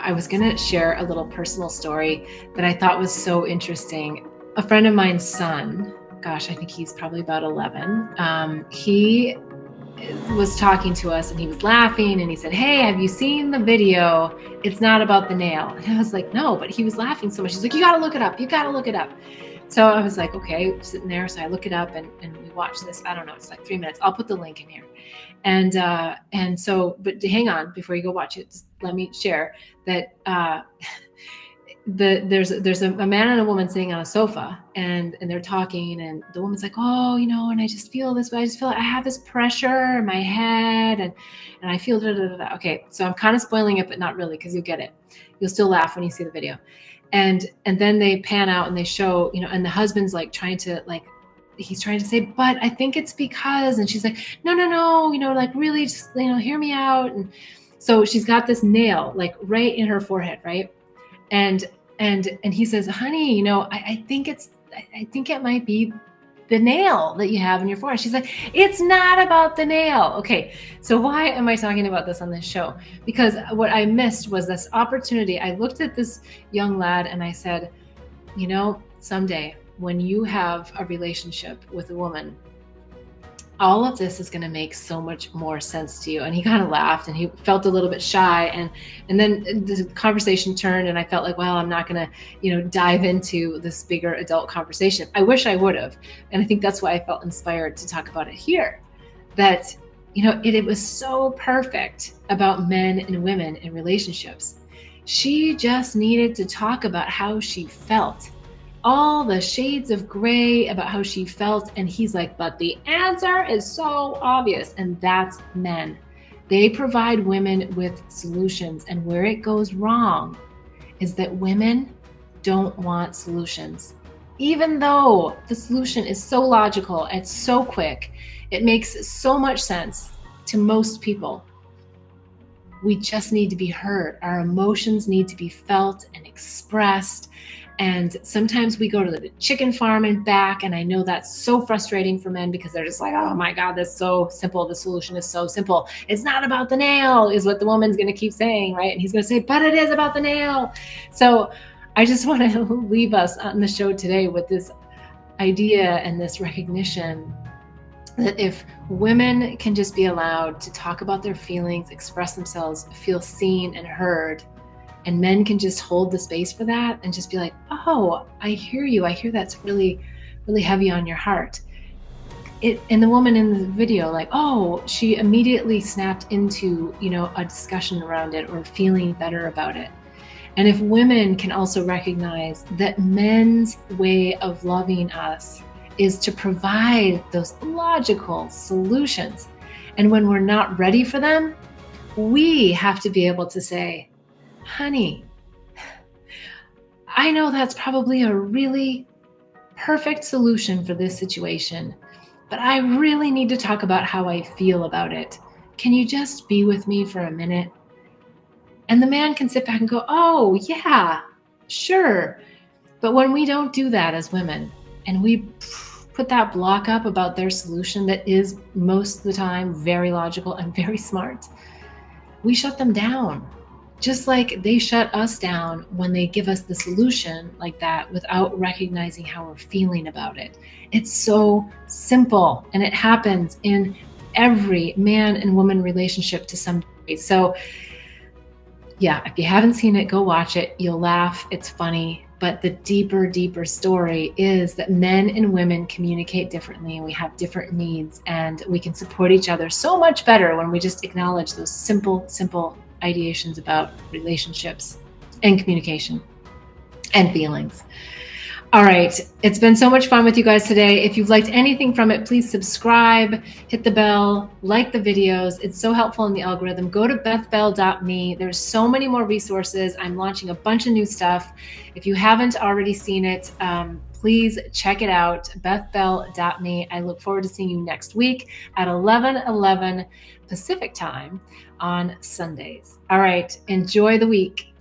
I was going to share a little personal story that I thought was so interesting. A friend of mine's son, gosh, I think he's probably about 11. He was talking to us and he was laughing and he said, "Hey, have you seen the video? It's not about the nail." And I was like, "No," but he was laughing so much. He's like, "You got to look it up. You got to look it up." So I was like, okay, sitting there. So I look it up and we watch this. I don't know. It's like 3 minutes. I'll put the link in here. And so, but hang on before you go watch it, just let me share that, there's a man and a woman sitting on a sofa and they're talking and the woman's like, "Oh, and I just feel this way. I just feel like I have this pressure in my head and I feel da, da, da, da." Okay. So I'm kind of spoiling it, but not really, because you'll get it. You'll still laugh when you see the video. And then they pan out and they show, and the husband's like he's trying to say, "But I think it's because," and she's like, no, like really just, hear me out. And so she's got this nail like right in her forehead. Right. And he says, "Honey, I think it might be the nail that you have in your forehead." She's like, "It's not about the nail." Okay. So why am I talking about this on this show? Because what I missed was this opportunity. I looked at this young lad and I said, someday when you have a relationship with a woman, all of this is going to make so much more sense to you. And he kind of laughed and he felt a little bit shy. And then the conversation turned and I felt like, well, I'm not going to, dive into this bigger adult conversation. I wish I would have. And I think that's why I felt inspired to talk about it here. That, it was so perfect about men and women in relationships. She just needed to talk about how she felt. All the shades of gray about how she felt. And he's like, "But the answer is so obvious." And that's men. They provide women with solutions. And where it goes wrong is that women don't want solutions. Even though the solution is so logical, it's so quick, it makes so much sense to most people. We just need to be heard. Our emotions need to be felt and expressed. And sometimes we go to the chicken farm and back. And I know that's so frustrating for men because they're just like, "Oh my God, that's so simple. The solution is so simple. It's not about the nail," is what the woman's going to keep saying, right? And he's going to say, "But it is about the nail." So I just want to leave us on the show today with this idea and this recognition that if women can just be allowed to talk about their feelings, express themselves, feel seen and heard, and men can just hold the space for that and just be like, "Oh, I hear you. I hear that's really, really heavy on your heart." And the woman in the video, like, oh, she immediately snapped into, a discussion around it or feeling better about it. And if women can also recognize that men's way of loving us is to provide those logical solutions. And when we're not ready for them, we have to be able to say, "Honey, I know that's probably a really perfect solution for this situation, but I really need to talk about how I feel about it. Can you just be with me for a minute?" And the man can sit back and go, "Oh, yeah, sure." But when we don't do that as women and we put that block up about their solution that is most of the time very logical and very smart, we shut them down. Just like they shut us down when they give us the solution like that without recognizing how we're feeling about it. It's so simple and it happens in every man and woman relationship to some degree. So yeah, if you haven't seen it, go watch it. You'll laugh. It's funny. But the deeper story is that men and women communicate differently and we have different needs and we can support each other so much better when we just acknowledge those simple ideations about relationships and communication and feelings. All right. It's been so much fun with you guys today. If you've liked anything from it, please subscribe, hit the bell, like the videos. It's so helpful in the algorithm. Go to bethbell.me. There's so many more resources. I'm launching a bunch of new stuff. If you haven't already seen it, please check it out, bethbell.me. I look forward to seeing you next week at 11:11 Pacific time on Sundays. All right. Enjoy the week.